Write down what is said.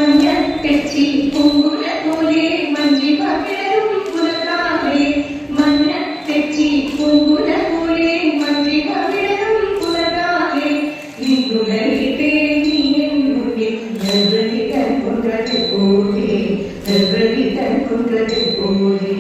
മഞ്ഞത്തെച്ചി പൂങ്കുല പോലെ മഞ്ചി പകരും പുലകാലേ മഞ്ഞത്തെച്ചി പൂങ്കുല പോലെ മഞ്ചി പകരും പുലകാലേ നിന്നുലയിട്ടേ നീ എന്നുള്ളിൽ നിർവൃതിതൻ കൊണ്ടത് പോലെ നിർവൃതിതൻ കൊണ്ടത് പോലെ